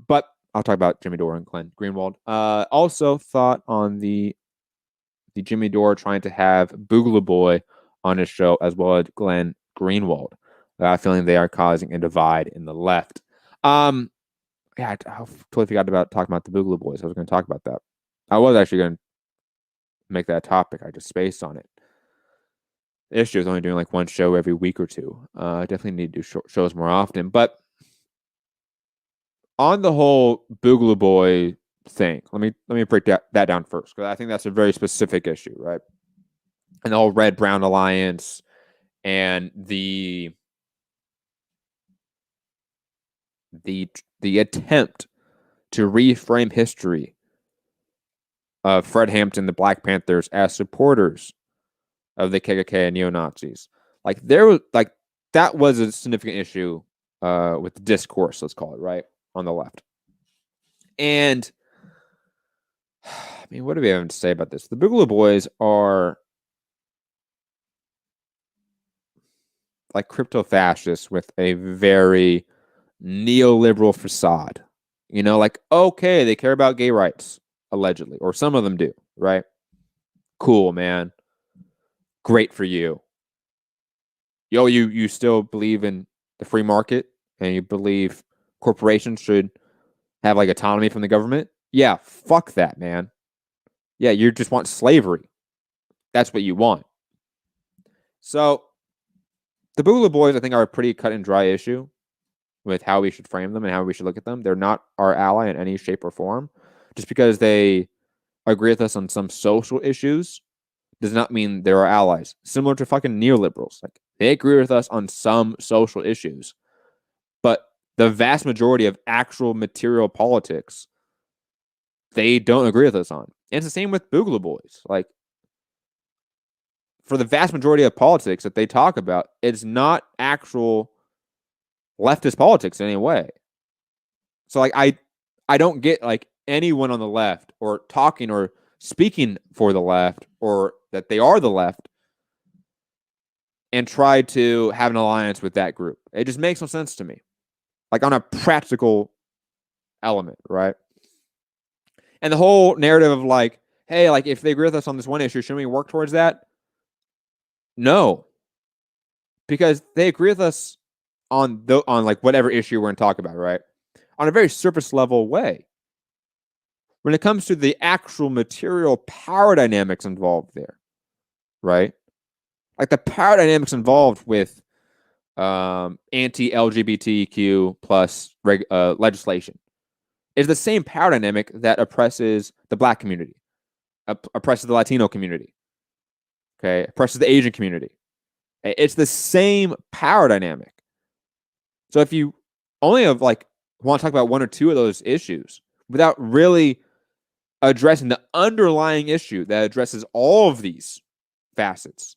But I'll talk about Jimmy Dore and Glenn Greenwald. Also thought on the Jimmy Dore trying to have Boogaloo Boy on his show as well as Glenn Greenwald. Feeling they are causing a divide in the left. Yeah, I totally forgot about talking about the Boogaloo Boys. I was going to talk about that. I was actually going to make that a topic. I just spaced on it. The issue is only doing like one show every week or two. Definitely need to do shows more often. But on the whole Boogaloo Boy thing, let me break that down first, because I think that's a very specific issue, right? And the whole Red Brown Alliance and the attempt to reframe history of Fred Hampton, the Black Panthers, as supporters of the KKK and neo-Nazis. Like that was a significant issue with the discourse, let's call it, right, on the left. And I mean, what do we have to say about this? The Boogaloo Boys are like crypto fascists with a very neoliberal facade. You know, like, okay, they care about gay rights, allegedly, or some of them do, right? Cool, man. Great for you. Yo, you still believe in the free market and you believe corporations should have like autonomy from the government? Yeah, fuck that, man. Yeah, you just want slavery. That's what you want. So the Boogaloo Boys, I think, are a pretty cut and dry issue with how we should frame them and how we should look at them. They're not our ally in any shape or form. Just because they agree with us on some social issues does not mean they're our allies. Similar to fucking neoliberals. Like, they agree with us on some social issues, but the vast majority of actual material politics, they don't agree with us on. And it's the same with Boogaloo Boys. Like, for the vast majority of politics that they talk about, it's not actual leftist politics in any way. So like I don't get like anyone on the left or talking or speaking for the left or that they are the left and try to have an alliance with that group. It just makes no sense to me. Like on a practical element, right? And the whole narrative of like, hey, like if they agree with us on this one issue, shouldn't we work towards that? No. Because they agree with us on like whatever issue we're going to talk about, right? On a very surface level way. When it comes to the actual material power dynamics involved there, right? Like the power dynamics involved with anti-LGBTQ plus legislation is the same power dynamic that oppresses the Black community, oppresses the Latino community, okay, oppresses the Asian community. It's the same power dynamic. So if you only have like want to talk about one or two of those issues without really addressing the underlying issue that addresses all of these facets,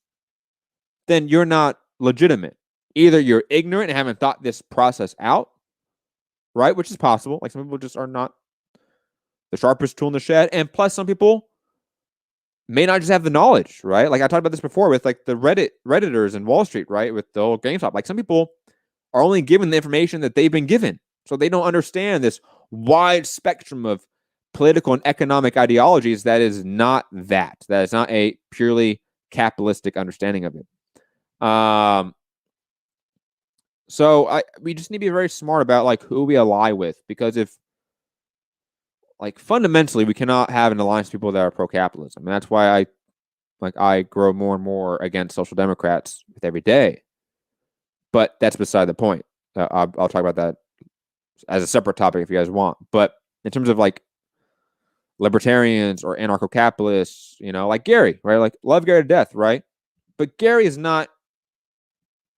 then you're not legitimate. Either you're ignorant and haven't thought this process out, right? Which is possible. Like some people just are not the sharpest tool in the shed. And plus some people may not just have the knowledge, right? Like I talked about this before with like the Redditors in Wall Street, right? With the whole GameStop. Like some people are only given the information that they've been given. So they don't understand this wide spectrum of political and economic ideologies that is not that. That is not a purely capitalistic understanding of it. So we just need to be very smart about like who we ally with, because if like fundamentally we cannot have an alliance of people that are pro-capitalism, and that's why I grow more and more against social democrats with every day. But that's beside the point. I'll talk about that as a separate topic if you guys want. But in terms of like libertarians or anarcho-capitalists, you know, like Gary, right? Like love Gary to death, right? But Gary is not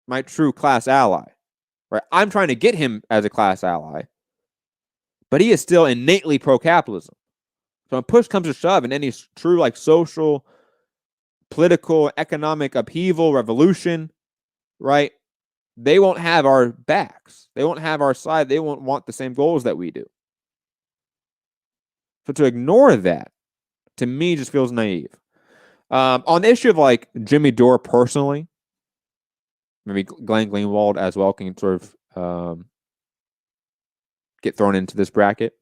my true class ally, right? I'm trying to get him as a class ally, but he is still innately pro-capitalism. So when push comes to shove and any true like social, political, economic upheaval, revolution, right? They won't have our backs. They won't have our side. They won't want the same goals that we do. So to ignore that, to me, just feels naive. On the issue of like Jimmy Dore personally, maybe Glenn Greenwald as well can sort of get thrown into this bracket.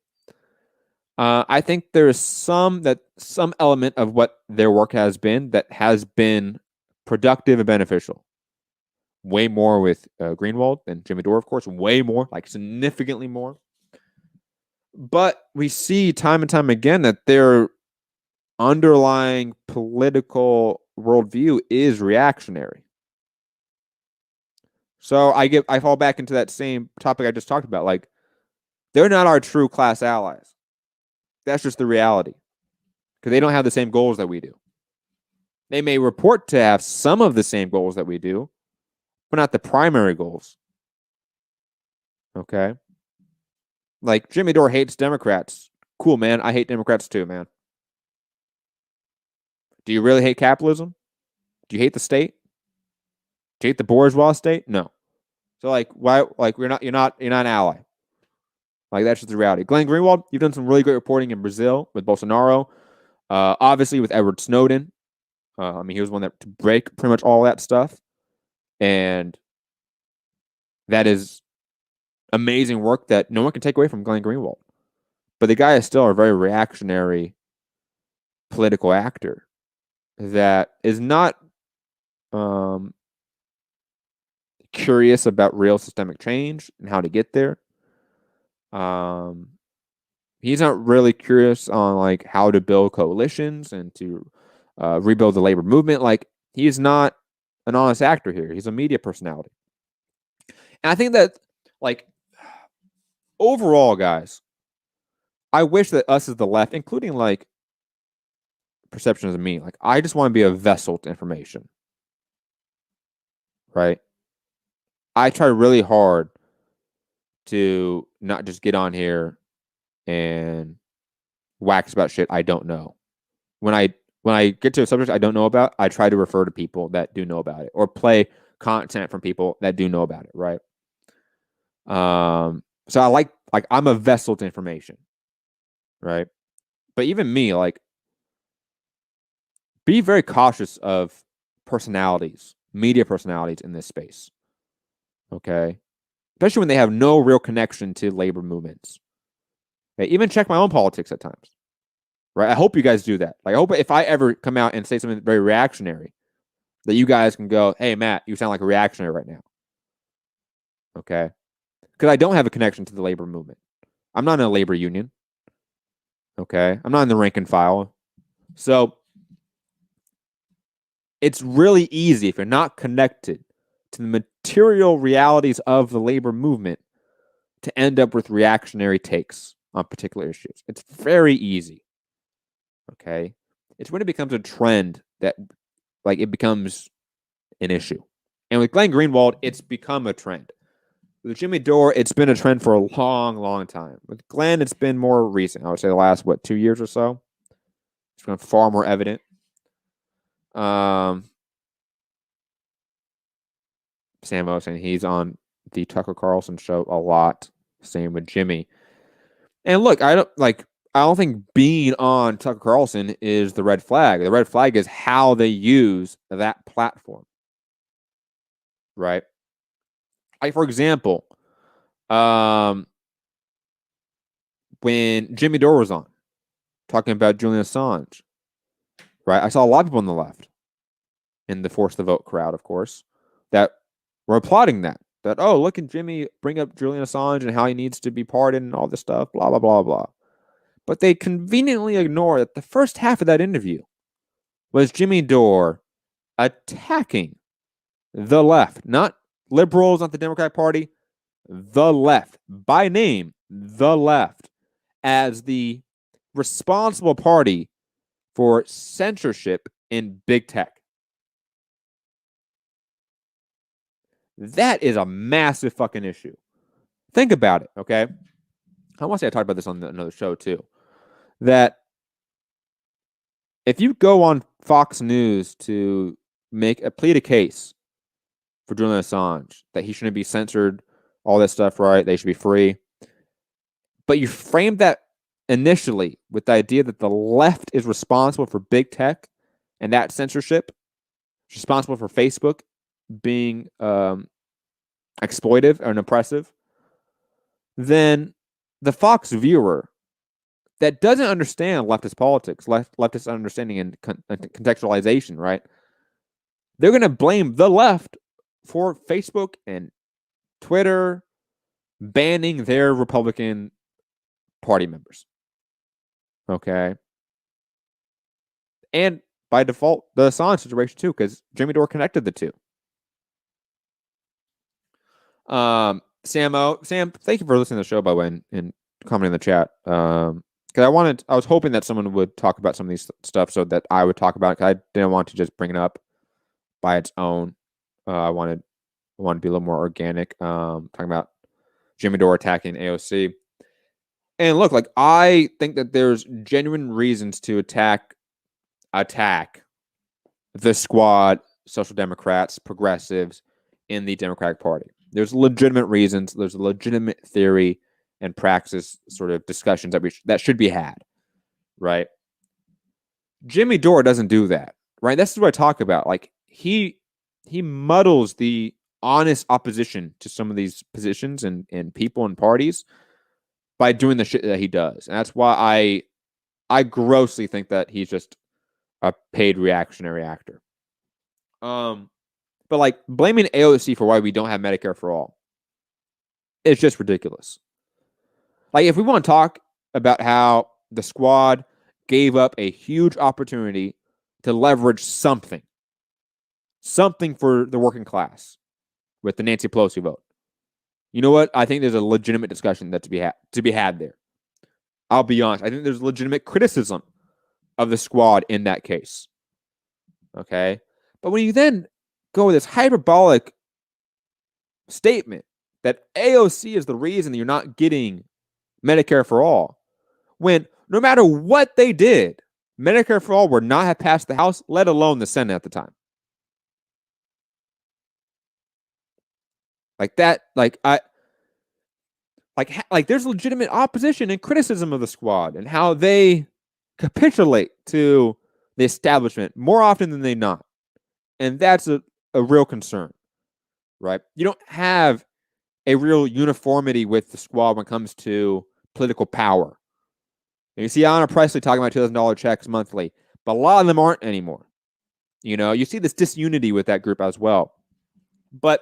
I think there is some element of what their work has been that has been productive and beneficial. Way more with Greenwald than Jimmy Dore, of course. Way more, like significantly more. But we see time and time again that their underlying political worldview is reactionary. So I fall back into that same topic I just talked about. Like, they're not our true class allies. That's just the reality. Because they don't have the same goals that we do. They may report to have some of the same goals that we do, but not the primary goals. Okay? Like, Jimmy Dore hates Democrats. Cool, man. I hate Democrats too, man. Do you really hate capitalism? Do you hate the state? Do you hate the bourgeois state? No. So, like, why? Like, you're not an ally. Like, that's just the reality. Glenn Greenwald, you've done some really great reporting in Brazil with Bolsonaro. Obviously, with Edward Snowden. I mean, he was one that to break pretty much all that stuff. And that is amazing work that no one can take away from Glenn Greenwald. But the guy is still a very reactionary political actor that is not curious about real systemic change and how to get there. He's not really curious on like how to build coalitions and to rebuild the labor movement. Like, he's not an honest actor here. He's a media personality. And I think that, like, overall, guys, I wish that us as the left, including like perceptions of me, like, I just want to be a vessel to information. Right? I try really hard to not just get on here and wax about shit I don't know. When I get to a subject I don't know about, I try to refer to people that do know about it or play content from people that do know about it, right? So I like I'm a vessel to information, right? But even me, like, be very cautious of personalities, media personalities in this space. Okay? Especially when they have no real connection to labor movements. Okay? Even check my own politics at times. Right? I hope you guys do that. Like, I hope if I ever come out and say something very reactionary, that you guys can go, hey, Matt, you sound like a reactionary right now. Okay? Because I don't have a connection to the labor movement. I'm not in a labor union. Okay? I'm not in the rank and file. So it's really easy if you're not connected to the material realities of the labor movement to end up with reactionary takes on particular issues. It's very easy. Okay? It's when it becomes a trend that, like, it becomes an issue. And with Glenn Greenwald, it's become a trend. With Jimmy Dore, it's been a trend for a long, long time. With Glenn, it's been more recent. I would say the last, 2 years or so. It's become far more evident. Sam O saying he's on the Tucker Carlson show a lot. Same with Jimmy. And look, I don't think being on Tucker Carlson is the red flag. The red flag is how they use that platform. Right? Like, for example, when Jimmy Dore was on talking about Julian Assange, right? I saw a lot of people on the left in the Force the Vote crowd, of course, that were applauding that. That, oh, look at Jimmy bring up Julian Assange and how he needs to be pardoned and all this stuff, blah, blah, blah, blah. But they conveniently ignore that the first half of that interview was Jimmy Dore attacking the left, not liberals, not the Democratic Party, the left, by name, the left, as the responsible party for censorship in big tech. That is a massive fucking issue. Think about it, okay? I want to say I talked about this on another show too. That if you go on Fox News to plead a case for Julian Assange, that he shouldn't be censored, all that stuff, right? They should be free. But you frame that initially with the idea that the left is responsible for big tech and that censorship, responsible for Facebook being exploitive and oppressive, then the Fox viewer that doesn't understand leftist politics, leftist understanding and contextualization, right? They're going to blame the left for Facebook and Twitter banning their Republican Party members. Okay. And by default, the Assange situation too, because Jimmy Dore connected the two. Sam, thank you for listening to the show, by the way, and commenting in the chat. Because I was hoping that someone would talk about some of these stuff so that I would talk about it. Because I didn't want to just bring it up by its own. I wanted to be a little more organic. Talking about Jimmy Dore attacking AOC. And look, like, I think that there's genuine reasons to attack the squad, Social Democrats, progressives in the Democratic Party. There's legitimate reasons. There's a legitimate theory and praxis sort of discussions that should be had, right? Jimmy Dore doesn't do that, right? This is what I talk about. Like, he muddles the honest opposition to some of these positions and people and parties by doing the shit that he does. And that's why I grossly think that he's just a paid reactionary actor. But like, blaming AOC for why we don't have Medicare for all, it's just ridiculous. Like, if we want to talk about how the squad gave up a huge opportunity to leverage something for the working class with the Nancy Pelosi vote, you know what? I think there's a legitimate discussion that to be had there. I'll be honest. I think there's legitimate criticism of the squad in that case. Okay? But when you then go with this hyperbolic statement that AOC is the reason that you're not getting Medicare for all, when no matter what they did, Medicare for all would not have passed the House, let alone the Senate at the time. Like that, there's legitimate opposition and criticism of the squad and how they capitulate to the establishment more often than they not. And that's a real concern, right? You don't have a real uniformity with the squad when it comes to political power. And you see Ayanna Pressley talking about $2,000 checks monthly, but a lot of them aren't anymore. You know, you see this disunity with that group as well. But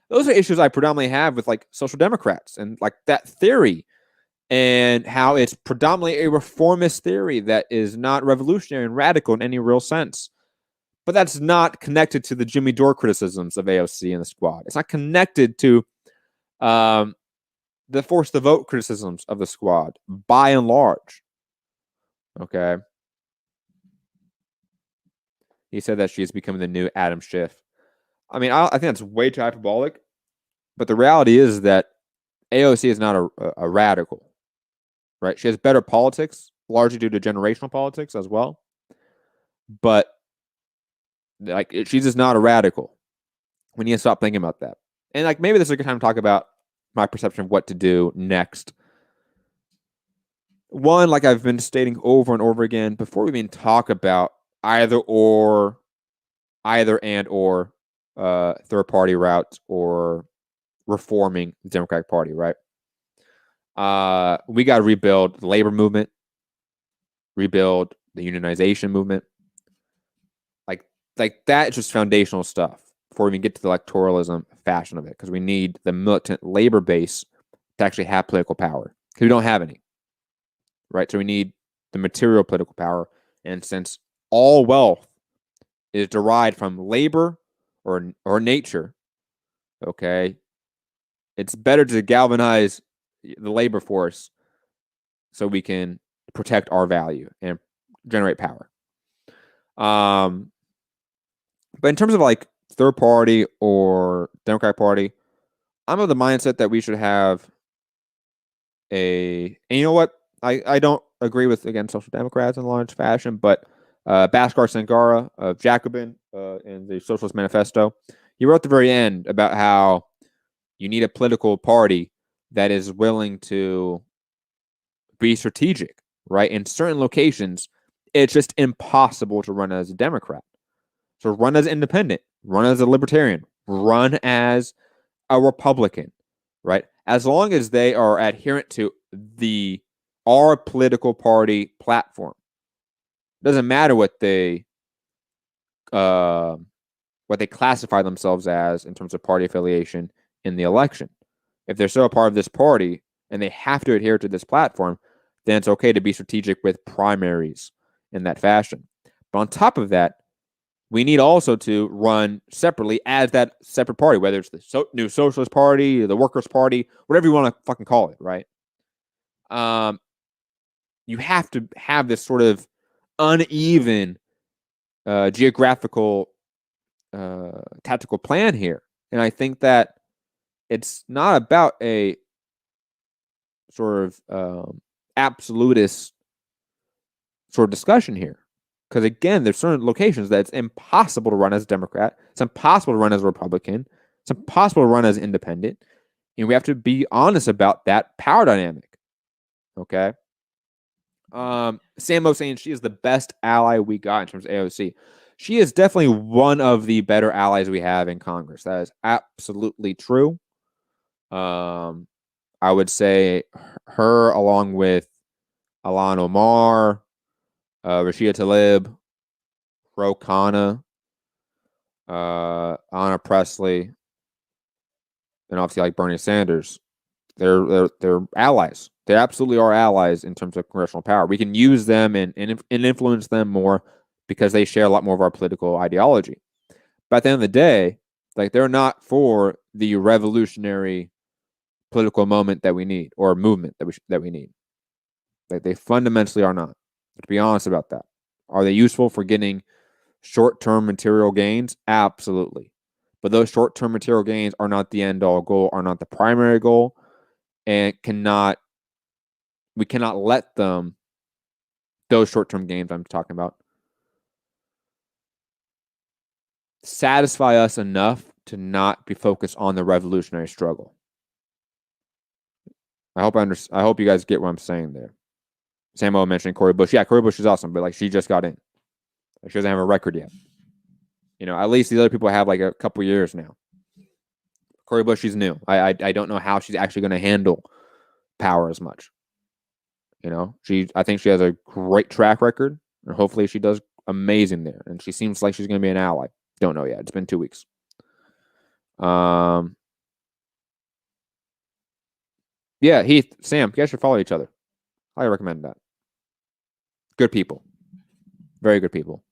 those are issues I predominantly have with like Social Democrats and like that theory and how it's predominantly a reformist theory that is not revolutionary and radical in any real sense. But that's not connected to the Jimmy Dore criticisms of AOC and the squad. It's not connected to the force the vote criticisms of the squad by and large. Okay. He said that she's becoming the new Adam Schiff. I mean, I think that's way too hyperbolic. But the reality is that AOC is not a radical, right? She has better politics, largely due to generational politics as well. But like, she's just not a radical. We need to stop thinking about that. And like, maybe this is a good time to talk about my perception of what to do next. One, like I've been stating over and over again, before we even talk about either and or third party routes or reforming the Democratic Party, right? We got to rebuild the labor movement, rebuild the unionization movement. Like that is just foundational stuff before we even get to the electoralism fashion of it, because we need the militant labor base to actually have political power, because we don't have any, right? So we need the material political power, and since all wealth is derived from labor or nature, okay, it's better to galvanize the labor force so we can protect our value and generate power. But in terms of like third party or Democratic Party, I'm of the mindset that we should have and you know what? I don't agree with, again, Social Democrats in large fashion, but Bhaskar Sangara of Jacobin in the Socialist Manifesto, he wrote at the very end about how you need a political party that is willing to be strategic, right? In certain locations, it's just impossible to run as a Democrat. So run as an independent, run as a libertarian, run as a Republican, right? As long as they are adherent to our political party platform. It doesn't matter what they classify themselves as in terms of party affiliation in the election. If they're still a part of this party and they have to adhere to this platform, then it's okay to be strategic with primaries in that fashion. But on top of that, we need also to run separately as that separate party, whether it's the New Socialist Party, the Workers' Party, whatever you want to fucking call it, right? You have to have this sort of uneven geographical tactical plan here. And I think that it's not about a sort of absolutist sort of discussion here. Because again, there's certain locations that it's impossible to run as a Democrat. It's impossible to run as a Republican. It's impossible to run as independent. And we have to be honest about that power dynamic. Okay. Sammo saying she is the best ally we got in terms of AOC. She is definitely one of the better allies we have in Congress. That is absolutely true. I would say her along with Ilhan Omar, Rashida Tlaib, Ro Khanna, Anna Presley, and obviously like Bernie Sanders. They're allies. They absolutely are allies in terms of congressional power. We can use them and influence them more because they share a lot more of our political ideology. But at the end of the day, like they're not for the revolutionary political moment that we need or movement that we need. Like they fundamentally are not. To be honest about that, are they useful for getting short-term material gains? Absolutely. But those short-term material gains are not the end-all goal, are not the primary goal, and we cannot let them, those short-term gains I'm talking about, satisfy us enough to not be focused on the revolutionary struggle. I hope you guys get what I'm saying there. Sammo mentioned Cori Bush. Yeah, Cori Bush is awesome, but like she just got in. She doesn't have a record yet. At least these other people have like a couple years now. Cori Bush, she's new. I don't know how she's actually going to handle power as much. I think she has a great track record, and hopefully she does amazing there. And she seems like she's going to be an ally. Don't know yet. It's been 2 weeks. Yeah, Heath, Sam, you guys should follow each other. I recommend that. Good people. Very good people.